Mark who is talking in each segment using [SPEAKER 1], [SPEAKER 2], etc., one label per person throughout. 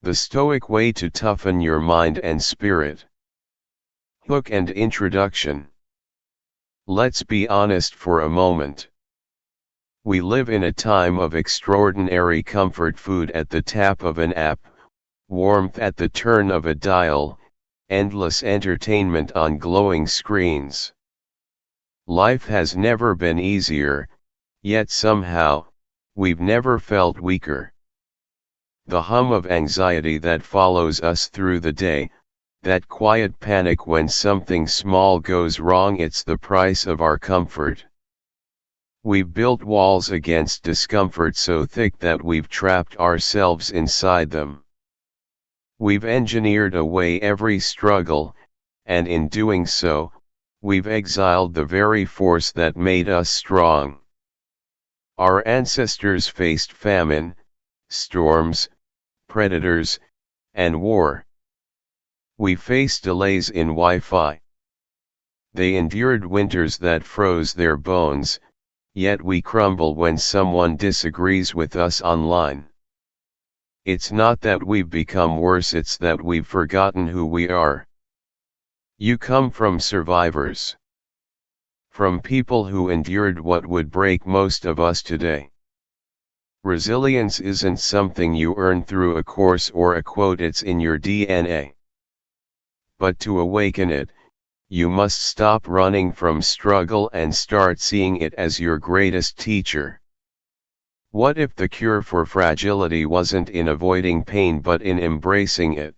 [SPEAKER 1] The Stoic Way to Toughen Your Mind and Spirit. Hook and Introduction. Let's be honest for a moment. We live in a time of extraordinary comfort: food at the tap of an app, warmth at the turn of a dial, endless entertainment on glowing screens. Life has never been easier, yet somehow, we've never felt weaker. The hum of anxiety that follows us through the day, that quiet panic when something small goes wrong, it's the price of our comfort. We've built walls against discomfort so thick that we've trapped ourselves inside them. We've engineered away every struggle, and in doing so, we've exiled the very force that made us strong. Our ancestors faced famine, storms, predators, and war. We faced delays in Wi-Fi. They endured winters that froze their bones, yet we crumble when someone disagrees with us online. It's not that we've become worse, it's that we've forgotten who we are. You come from survivors. From people who endured what would break most of us today. Resilience isn't something you earn through a course or a quote, it's in your DNA. But to awaken it, you must stop running from struggle and start seeing it as your greatest teacher. What if the cure for fragility wasn't in avoiding pain but in embracing it?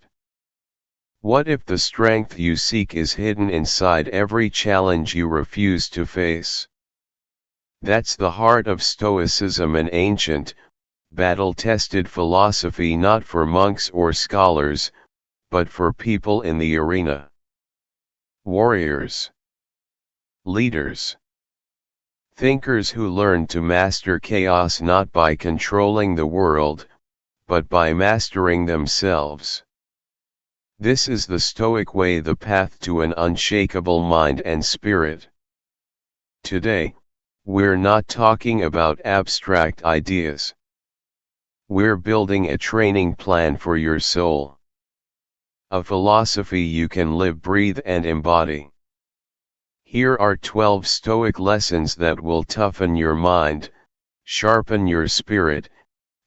[SPEAKER 1] What if the strength you seek is hidden inside every challenge you refuse to face? That's the heart of Stoicism, an ancient, battle-tested philosophy not for monks or scholars, but for people in the arena. Warriors. Leaders. Thinkers who learn to master chaos not by controlling the world, but by mastering themselves. This is the Stoic way, the path to an unshakable mind and spirit. Today, we're not talking about abstract ideas. We're building a training plan for your soul. A philosophy you can live, breathe, and embody. Here are 12 Stoic lessons that will toughen your mind, sharpen your spirit,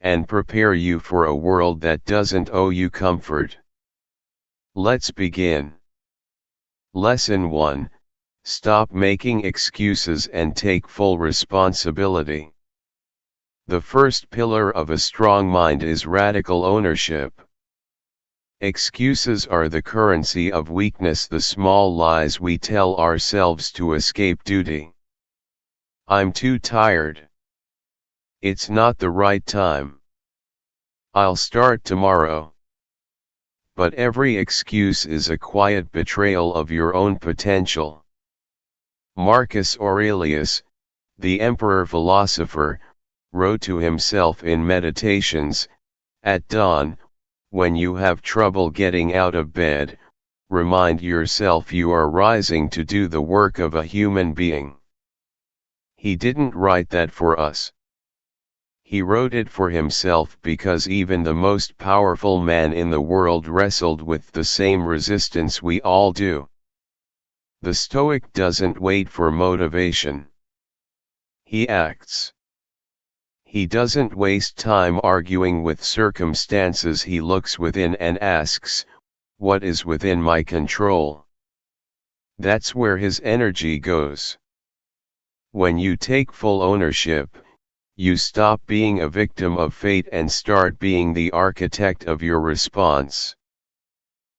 [SPEAKER 1] and prepare you for a world that doesn't owe you comfort. Let's begin. Lesson 1. Stop making excuses and take full responsibility. The first pillar of a strong mind is radical ownership. Excuses are the currency of weakness, the small lies we tell ourselves to escape duty. I'm too tired. It's not the right time. I'll start tomorrow. But every excuse is a quiet betrayal of your own potential. Marcus Aurelius, the emperor philosopher, wrote to himself in Meditations, "At dawn, when you have trouble getting out of bed, remind yourself you are rising to do the work of a human being." He didn't write that for us. He wrote it for himself because even the most powerful man in the world wrestled with the same resistance we all do. The Stoic doesn't wait for motivation. He acts. He doesn't waste time arguing with circumstances. He looks within and asks, what is within my control? That's where his energy goes. When you take full ownership, you stop being a victim of fate and start being the architect of your response.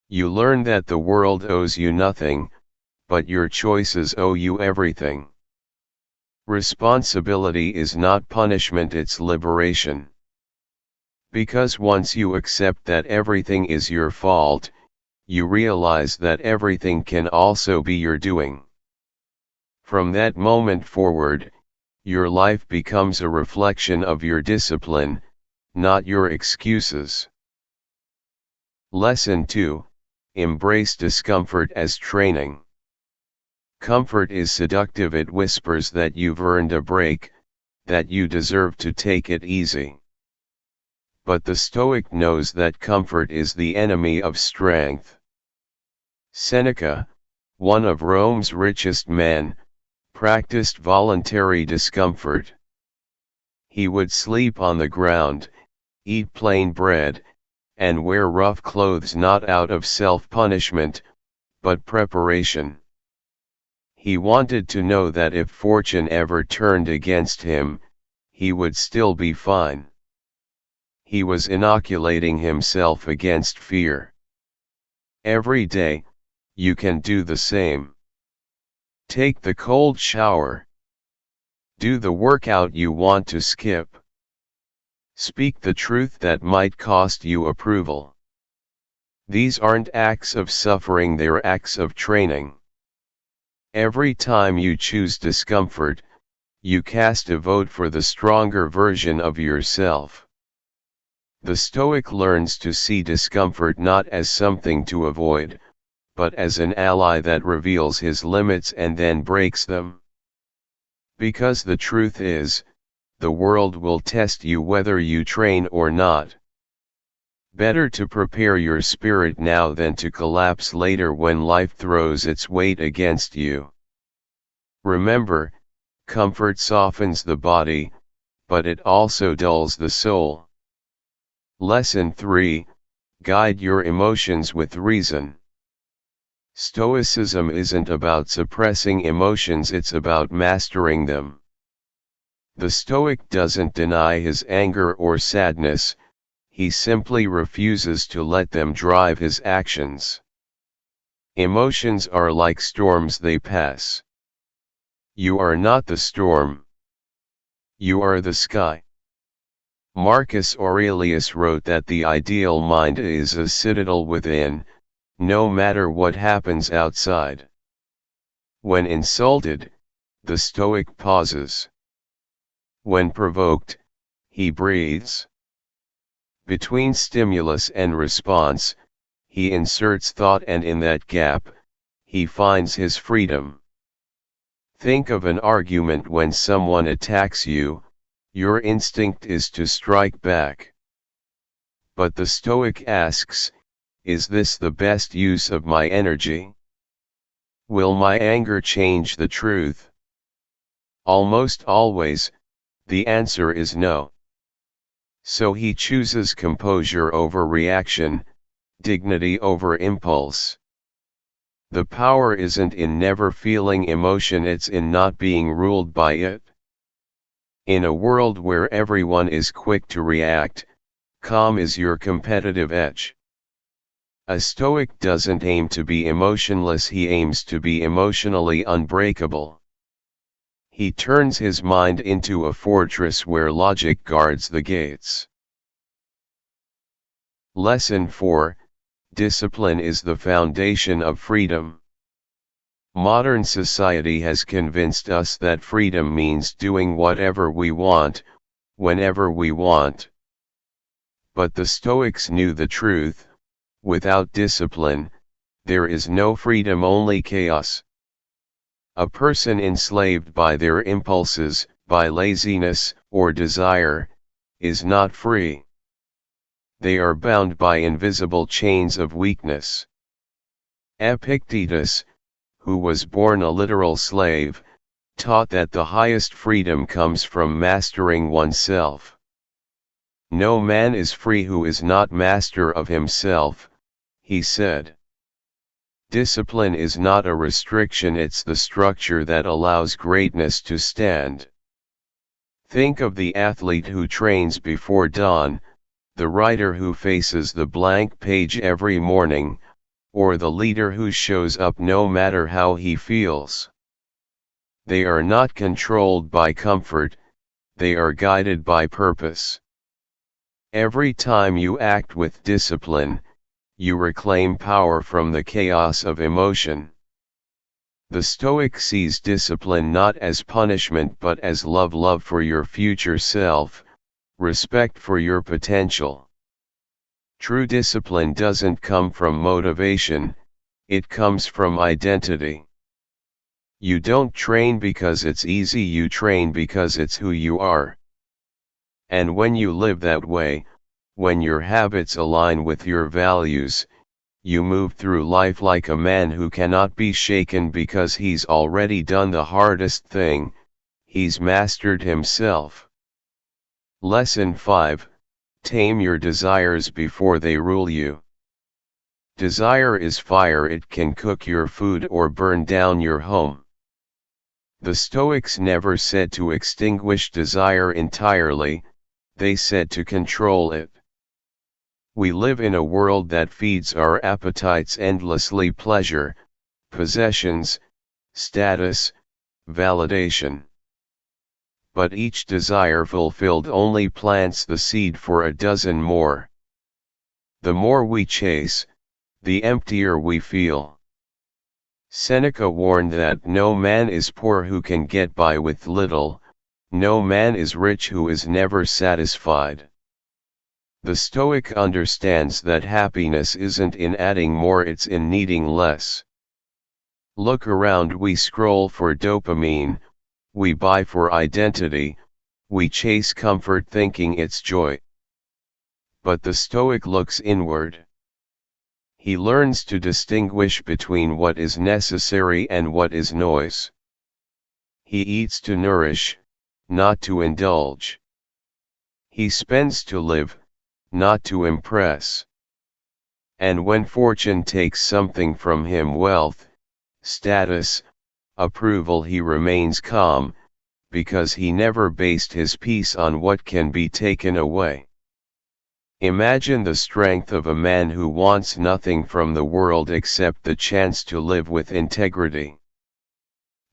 [SPEAKER 1] You learn that the world owes you nothing, but your choices owe you everything. Responsibility is not punishment, it's liberation. Because once you accept that everything is your fault, you realize that everything can also be your doing. From that moment forward, your life becomes a reflection of your discipline, not your excuses. Lesson 2. Embrace discomfort as training. Comfort is seductive. It whispers that you've earned a break, that you deserve to take it easy. but the Stoic knows that comfort is the enemy of strength. Seneca, one of Rome's richest men, practiced voluntary discomfort. He would sleep on the ground, eat plain bread, and wear rough clothes not out of self-punishment, but preparation. He wanted to know that if fortune ever turned against him, he would still be fine. He was inoculating himself against fear. Every day, you can do the same. Take the cold shower. Do the workout you want to skip. Speak the truth that might cost you approval. These aren't acts of suffering, they're acts of training. Every time you choose discomfort, you cast a vote for the stronger version of yourself. The Stoic learns to see discomfort not as something to avoid, but as an ally that reveals his limits and then breaks them. Because the truth is, the world will test you whether you train or not. Better to prepare your spirit now than to collapse later when life throws its weight against you. Remember, comfort softens the body, but it also dulls the soul. Lesson 3: Guide your emotions with reason. Stoicism isn't about suppressing emotions, it's about mastering them. The Stoic doesn't deny his anger or sadness, he simply refuses to let them drive his actions. Emotions are like storms, they pass. You are not the storm. You are the sky. Marcus Aurelius wrote that the ideal mind is a citadel within, no matter what happens outside. When insulted, the Stoic pauses. When provoked, he breathes. Between stimulus and response, he inserts thought, and in that gap, he finds his freedom. Think of an argument when someone attacks you. Your instinct is to strike back. But the Stoic asks, is this the best use of my energy? Will my anger change the truth? Almost always, the answer is no. So he chooses composure over reaction, dignity over impulse. The power isn't in never feeling emotion, it's in not being ruled by it. In a world where everyone is quick to react, calm is your competitive edge. A Stoic doesn't aim to be emotionless, he aims to be emotionally unbreakable. He turns his mind into a fortress where logic guards the gates. Lesson 4: Discipline is the foundation of freedom. Modern society has convinced us that freedom means doing whatever we want, whenever we want. But the Stoics knew the truth: without discipline, there is no freedom, only chaos. A person enslaved by their impulses, by laziness, or desire, is not free. They are bound by invisible chains of weakness. Epictetus, who was born a literal slave, taught that the highest freedom comes from mastering oneself. No man is free who is not master of himself, he said. Discipline is not a restriction, it's the structure that allows greatness to stand. Think of the athlete who trains before dawn, the writer who faces the blank page every morning, or the leader who shows up no matter how he feels. They are not controlled by comfort, they are guided by purpose. Every time you act with discipline, you reclaim power from the chaos of emotion. The Stoic sees discipline not as punishment but as love for your future self, respect for your potential. True discipline doesn't come from motivation, it comes from identity. You don't train because it's easy, you train because it's who you are. And when you live that way, When your habits align with your values, you move through life like a man who cannot be shaken because he's already done the hardest thing, he's mastered himself. Lesson 5, Tame your desires before they rule you. Desire is fire, it can cook your food or burn down your home. The Stoics never said to extinguish desire entirely, they said to control it. We live in a world that feeds our appetites endlessly: pleasure, possessions, status, validation. But each desire fulfilled only plants the seed for a dozen more. The more we chase, the emptier we feel. Seneca warned that no man is poor who can get by with little, no man is rich who is never satisfied. The Stoic understands that happiness isn't in adding more, it's in needing less. Look around, we scroll for dopamine, we buy for identity, we chase comfort thinking it's joy. But the Stoic looks inward. He learns to distinguish between what is necessary and what is noise. He eats to nourish, not to indulge. He spends to live, not to impress. And when fortune takes something from him, wealth, status, approval, he remains calm, because he never based his peace on what can be taken away. Imagine the strength of a man who wants nothing from the world except the chance to live with integrity.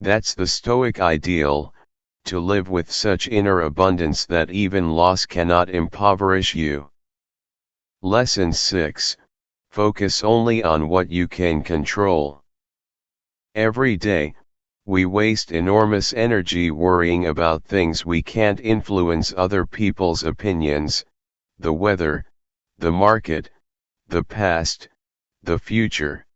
[SPEAKER 1] That's the Stoic ideal, to live with such inner abundance that even loss cannot impoverish you. Lesson 6, Focus only on what you can control. Every day, we waste enormous energy worrying about things we can't influence: other people's opinions, the weather, the market, the past, the future.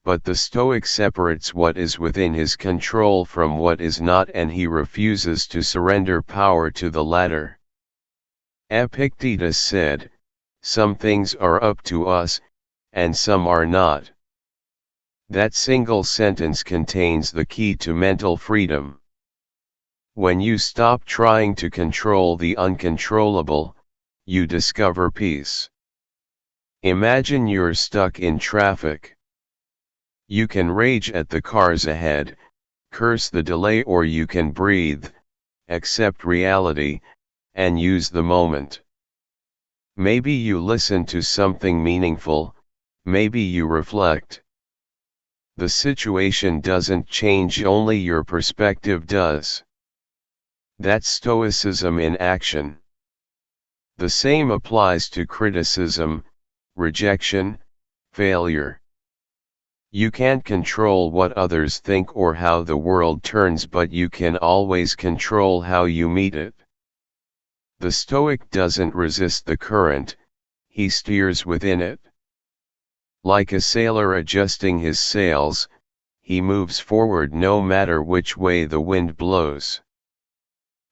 [SPEAKER 1] But the Stoic separates what is within his control from what is not, and he refuses to surrender power to the latter. Epictetus said, "Some things are up to us, and some are not." That single sentence contains the key to mental freedom. When you stop trying to control the uncontrollable, you discover peace. Imagine you're stuck in traffic. You can rage at the cars ahead, curse the delay, or you can breathe, accept reality, and use the moment. Maybe you listen to something meaningful, maybe you reflect. The situation doesn't change, only your perspective does. That's Stoicism in action. The same applies to criticism, rejection, failure. You can't control what others think or how the world turns, but you can always control how you meet it. The Stoic doesn't resist the current, he steers within it. Like a sailor adjusting his sails, he moves forward no matter which way the wind blows.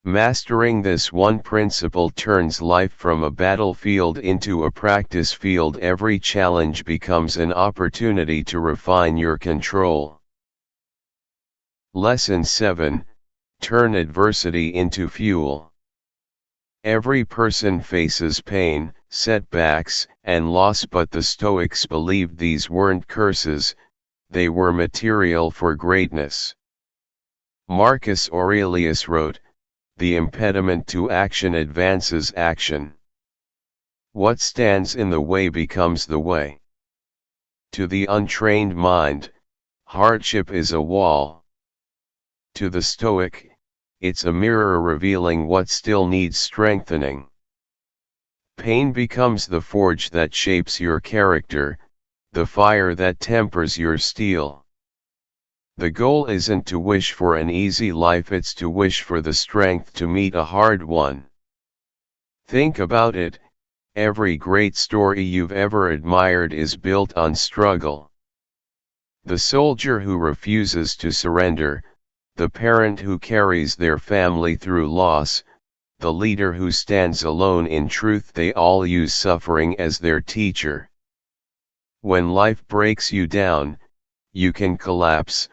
[SPEAKER 1] Mastering this one principle turns life from a battlefield into a practice field. Every challenge becomes an opportunity to refine your control. Lesson 7, Turn adversity into fuel. Every person faces pain, setbacks, and loss, but the Stoics believed these weren't curses, they were material for greatness. Marcus Aurelius wrote, "The impediment to action advances action. What stands in the way becomes the way." To the untrained mind, hardship is a wall. To the Stoic, it's a mirror revealing what still needs strengthening. Pain becomes the forge that shapes your character, the fire that tempers your steel. The goal isn't to wish for an easy life, it's to wish for the strength to meet a hard one. Think about it, every great story you've ever admired is built on struggle. The soldier who refuses to surrender, the parent who carries their family through loss, the leader who stands alone in truth. They all use suffering as their teacher. When life breaks you down, you can collapse,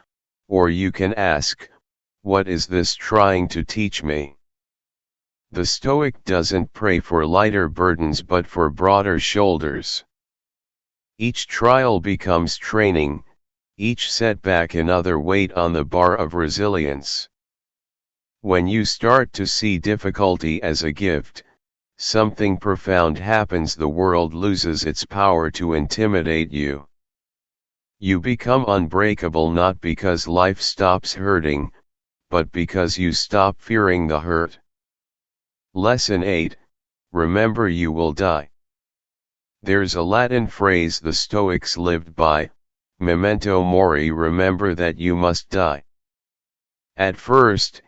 [SPEAKER 1] or you can ask, what is this trying to teach me? The Stoic doesn't pray for lighter burdens but for broader shoulders. Each trial becomes training, each setback another weight on the bar of resilience. When you start to see difficulty as a gift, something profound happens. The world loses its power to intimidate you. You become unbreakable not because life stops hurting, but because you stop fearing the hurt. Lesson 8, remember you will die. There's a Latin phrase the Stoics lived by, memento mori, remember that you must die. At first,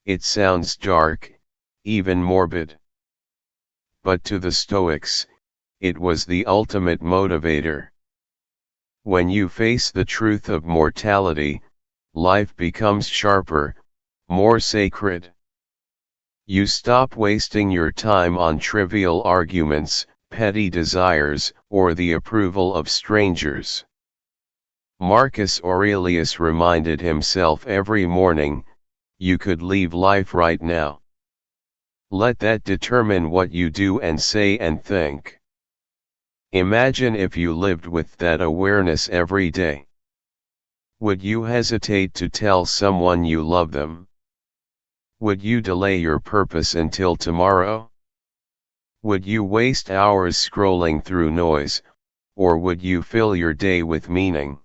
[SPEAKER 1] it sounds dark, even morbid. But to the Stoics, it was the ultimate motivator. When you face the truth of mortality, life becomes sharper, more sacred. You stop wasting your time on trivial arguments, petty desires, or the approval of strangers. Marcus Aurelius reminded himself every morning, you could leave life right now. Let that determine what you do and say and think. Imagine if you lived with that awareness every day. Would you hesitate to tell someone you love them? Would you delay your purpose until tomorrow? Would you waste hours scrolling through noise, or would you fill your day with meaning?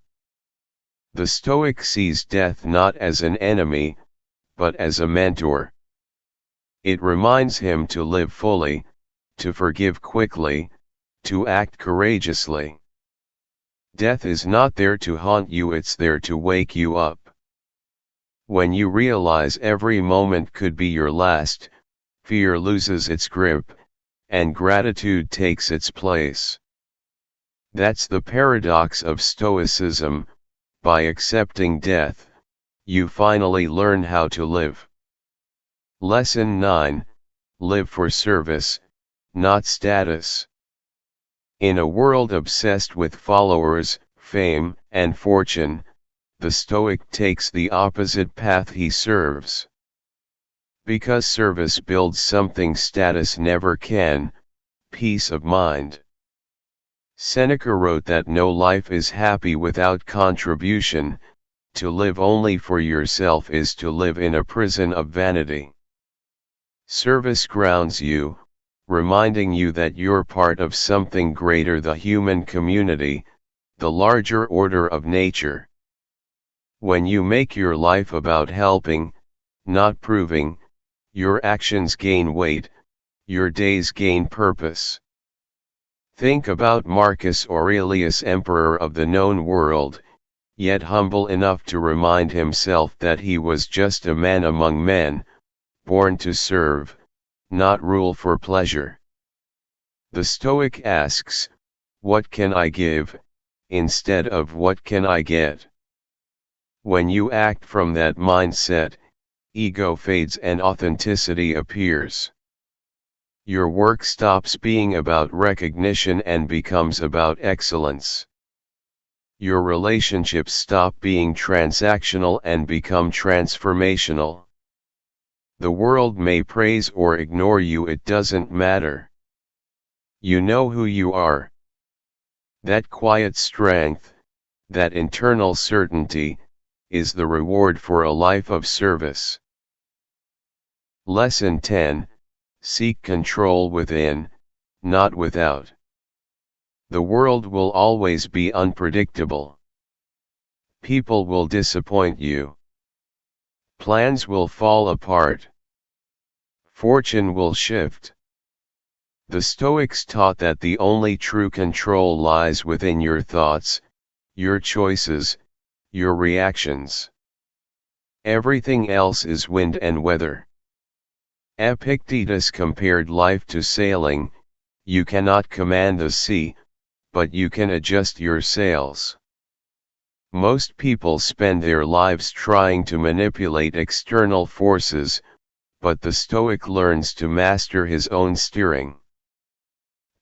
[SPEAKER 1] The Stoic sees death not as an enemy, but as a mentor. It reminds him to live fully, to forgive quickly, to act courageously. Death is not there to haunt you, it's there to wake you up. When you realize every moment could be your last, fear loses its grip, and gratitude takes its place. That's the paradox of Stoicism. By accepting death, you finally learn how to live. Lesson 9, live for service, not status. In a world obsessed with followers, fame, and fortune, the Stoic takes the opposite path. He serves. Because service builds something status never can, peace of mind. Seneca wrote that no life is happy without contribution. To live only for yourself is to live in a prison of vanity. Service grounds you, reminding you that you're part of something greater, the human community, the larger order of nature. When you make your life about helping, not proving, your actions gain weight, your days gain purpose. Think about Marcus Aurelius, emperor of the known world, yet humble enough to remind himself that he was just a man among men, born to serve, not rule for pleasure. The Stoic asks, what can I give, instead of what can I get? When you act from that mindset, ego fades and authenticity appears. Your work stops being about recognition and becomes about excellence. Your relationships stop being transactional and become transformational. The world may praise or ignore you, it doesn't matter. You know who you are. That quiet strength, that internal certainty, is the reward for a life of service. Lesson 10, seek control within, not without. The world will always be unpredictable. People will disappoint you. Plans will fall apart. Fortune will shift. The Stoics taught that the only true control lies within your thoughts, your choices, your reactions. Everything else is wind and weather. Epictetus compared life to sailing. You cannot command the sea, but you can adjust your sails. Most people spend their lives trying to manipulate external forces, but the Stoic learns to master his own steering.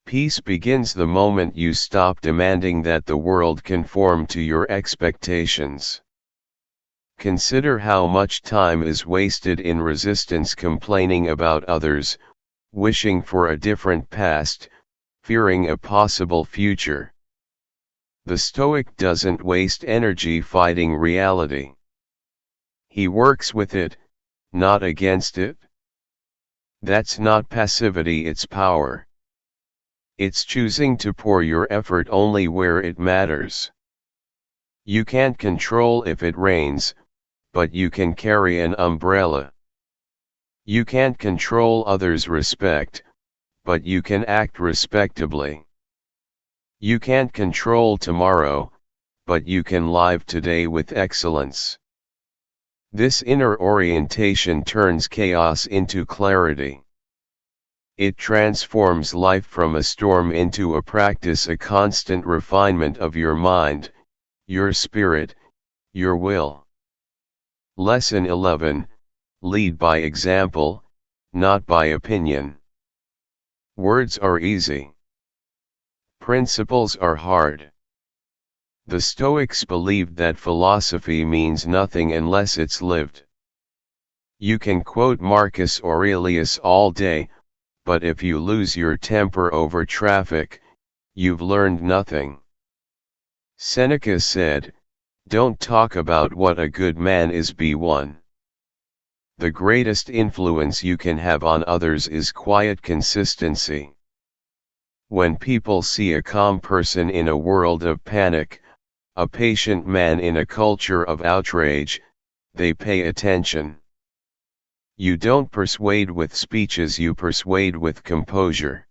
[SPEAKER 1] Peace begins the moment you stop demanding that the world conform to your expectations. Consider how much time is wasted in resistance, complaining about others, wishing for a different past, fearing a possible future. The Stoic doesn't waste energy fighting reality. He works with it, not against it. That's not passivity, it's power. It's choosing to pour your effort only where it matters. You can't control if it rains, but you can carry an umbrella. You can't control others' respect, but you can act respectably. You can't control tomorrow, but you can live today with excellence. This inner orientation turns chaos into clarity. It transforms life from a storm into a practice, a constant refinement of your mind, your spirit, your will. Lesson 11, lead by example, not by opinion. Words are easy. Principles are hard. The Stoics believed that philosophy means nothing unless it's lived. You can quote Marcus Aurelius all day, but if you lose your temper over traffic, you've learned nothing. Seneca said, "Don't talk about what a good man is, be one." The greatest influence you can have on others is quiet consistency. When people see a calm person in a world of panic, a patient man in a culture of outrage, they pay attention. You don't persuade with speeches, you persuade with composure.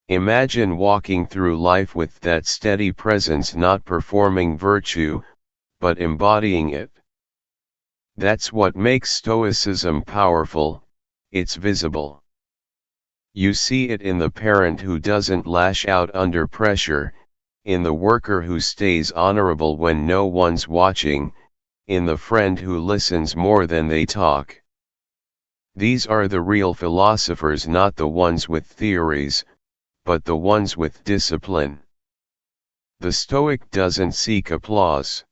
[SPEAKER 1] Imagine walking through life with that steady presence, not performing virtue, but embodying it. That's what makes Stoicism powerful, it's visible. You see it in the parent who doesn't lash out under pressure, in the worker who stays honorable when no one's watching, in the friend who listens more than they talk. These are the real philosophers, not the ones with theories, but the ones with discipline. The Stoic doesn't seek applause.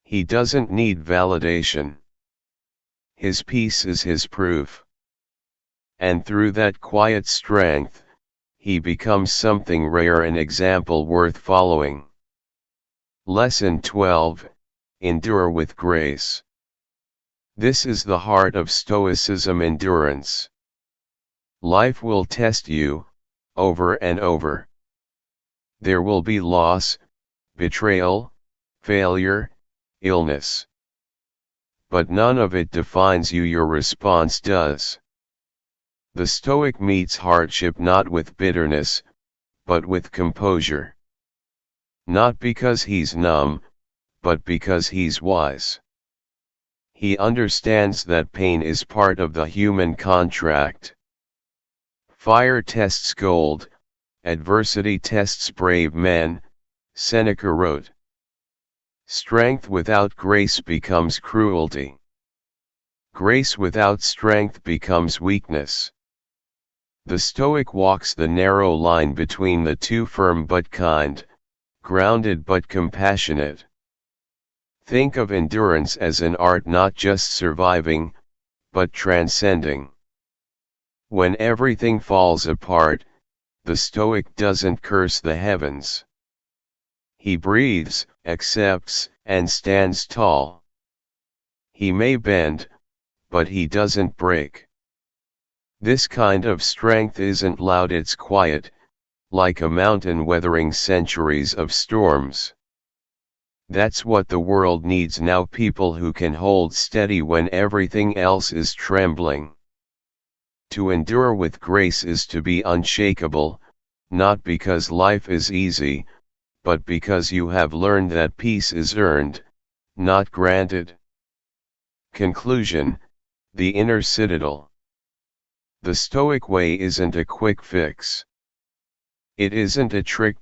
[SPEAKER 1] He doesn't need validation. His peace is his proof. And through that quiet strength, he becomes something rare, an example worth following. Lesson 12, endure with grace. This is the heart of Stoicism: endurance. Life will test you, over and over. There will be loss, betrayal, failure, illness. But none of it defines you, your response does. The Stoic meets hardship not with bitterness, but with composure. Not because he's numb, but because he's wise. He understands that pain is part of the human contract. Fire tests gold, adversity tests brave men, Seneca wrote. Strength without grace becomes cruelty. Grace without strength becomes weakness. The Stoic walks the narrow line between the two: firm but kind, grounded but compassionate. Think of endurance as an art, not just surviving, but transcending. When everything falls apart, the Stoic doesn't curse the heavens. He breathes, accepts, and stands tall. He may bend, but he doesn't break. This kind of strength isn't loud, it's quiet, like a mountain weathering centuries of storms. That's what the world needs now: people who can hold steady when everything else is trembling. To endure with grace is to be unshakable, not because life is easy, but because you have learned that peace is earned, not granted. Conclusion: the inner citadel. The Stoic way isn't a quick fix. It isn't a trick